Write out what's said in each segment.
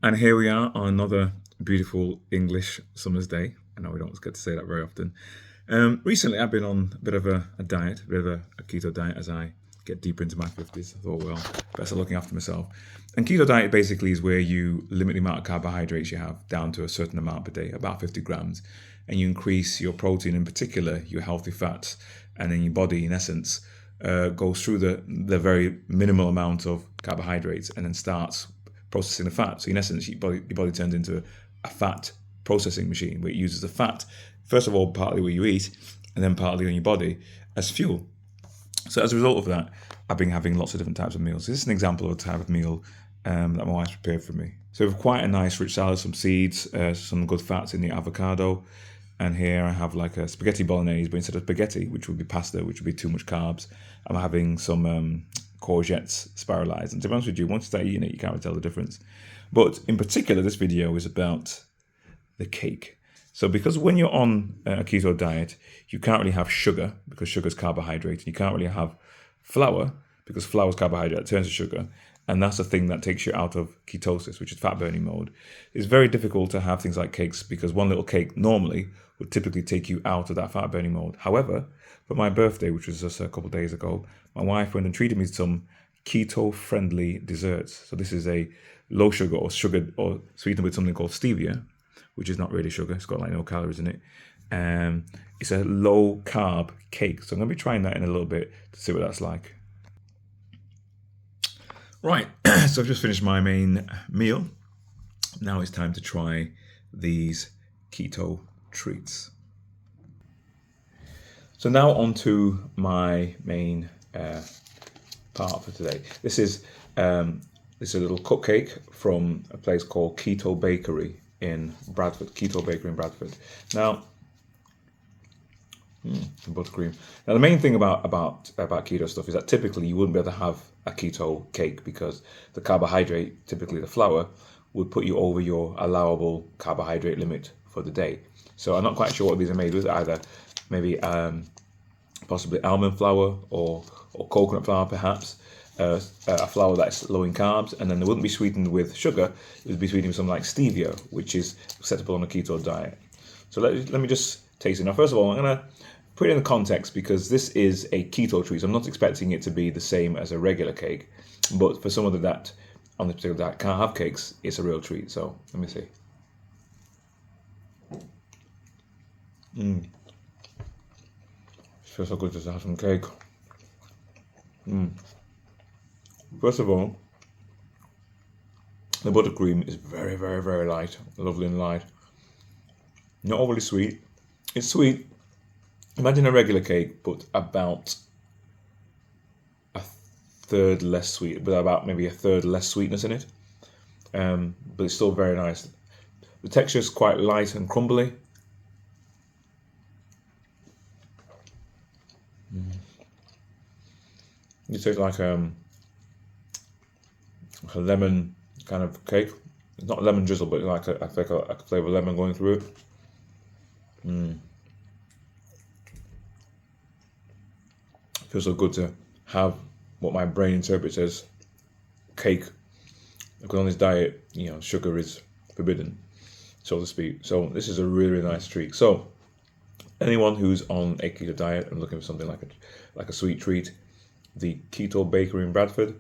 And here we are on another beautiful English summer's day. I know we don't get to say that very often. Recently, I've been on a bit of a diet, a bit of a keto diet as I get deeper into my 50s. I thought, well, best looking after myself. And keto diet basically is where you limit the amount of carbohydrates you have down to a certain amount per day, about 50 grams, and you increase your protein, in particular, your healthy fats, and then your body, in essence, goes through the very minimal amount of carbohydrates and then starts processing the fat. So in essence, your body turns into a fat processing machine where it uses the fat, first of all, partly where you eat, and then partly on your body as fuel. So as a result of that, I've been having lots of different types of meals. This is an example of a type of meal that my wife's prepared for me. So we have quite a nice rich salad, some seeds, some good fats in the avocado. And here I have like a spaghetti bolognese, but instead of spaghetti, which would be pasta, which would be too much carbs, I'm having some courgettes spiralized. And to be honest with you, once you start eating it, you can't really tell the difference. But in particular, this video is about the cake. So because when you're on a keto diet, you can't really have sugar because sugar is carbohydrate. And you can't really have flour because flour is carbohydrate, it turns to sugar. And that's the thing that takes you out of ketosis, which is fat burning mode. It's very difficult to have things like cakes because one little cake normally would typically take you out of that fat burning mode. However, for my birthday, which was just a couple of days ago, my wife went and treated me to some keto friendly desserts. So this is a low sugar or sweetened with something called stevia, which is not really sugar. It's got like no calories in it. It's a low carb cake. So I'm going to be trying that in a little bit to see what that's like. Right, so I've just finished my main meal. Now it's time to try these keto treats. So now on to my main part for today. This is a little cupcake from a place called Keto Bakery in Bradford. Keto Bakery in Bradford. Now, buttercream. Now the main thing about keto stuff is that typically you wouldn't be able to have a keto cake because the carbohydrate, typically the flour, would put you over your allowable carbohydrate limit for the day. So I'm not quite sure what these are made with, either maybe possibly almond flour or coconut flour perhaps, a flour that's low in carbs, and then they wouldn't be sweetened with sugar, it would be sweetened with something like stevia, which is acceptable on a keto diet. So let me just taste it. Now first of all, I'm going to put it in the context because this is a keto treat. So I'm not expecting it to be the same as a regular cake, but for someone that on this particular diet can't have cakes, it's a real treat. So let me see. It feels so good just to have some cake. First of all, the buttercream is very, very, very light, lovely and light. Not overly sweet. It's sweet. Imagine a regular cake, but about a third less sweet, but about maybe a third less sweetness in it. But it's still very nice. The texture is quite light and crumbly. It tastes like a lemon kind of cake. It's not lemon drizzle, but like a flavour of lemon going through it. Feels so good to have what my brain interprets as cake. Because on this diet, sugar is forbidden, so to speak. So this is a really, really nice treat. So anyone who's on a keto diet and looking for something like a sweet treat, the Keto Bakery in Bradford,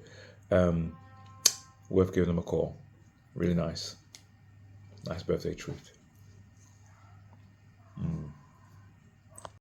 worth giving them a call. Really nice birthday treat.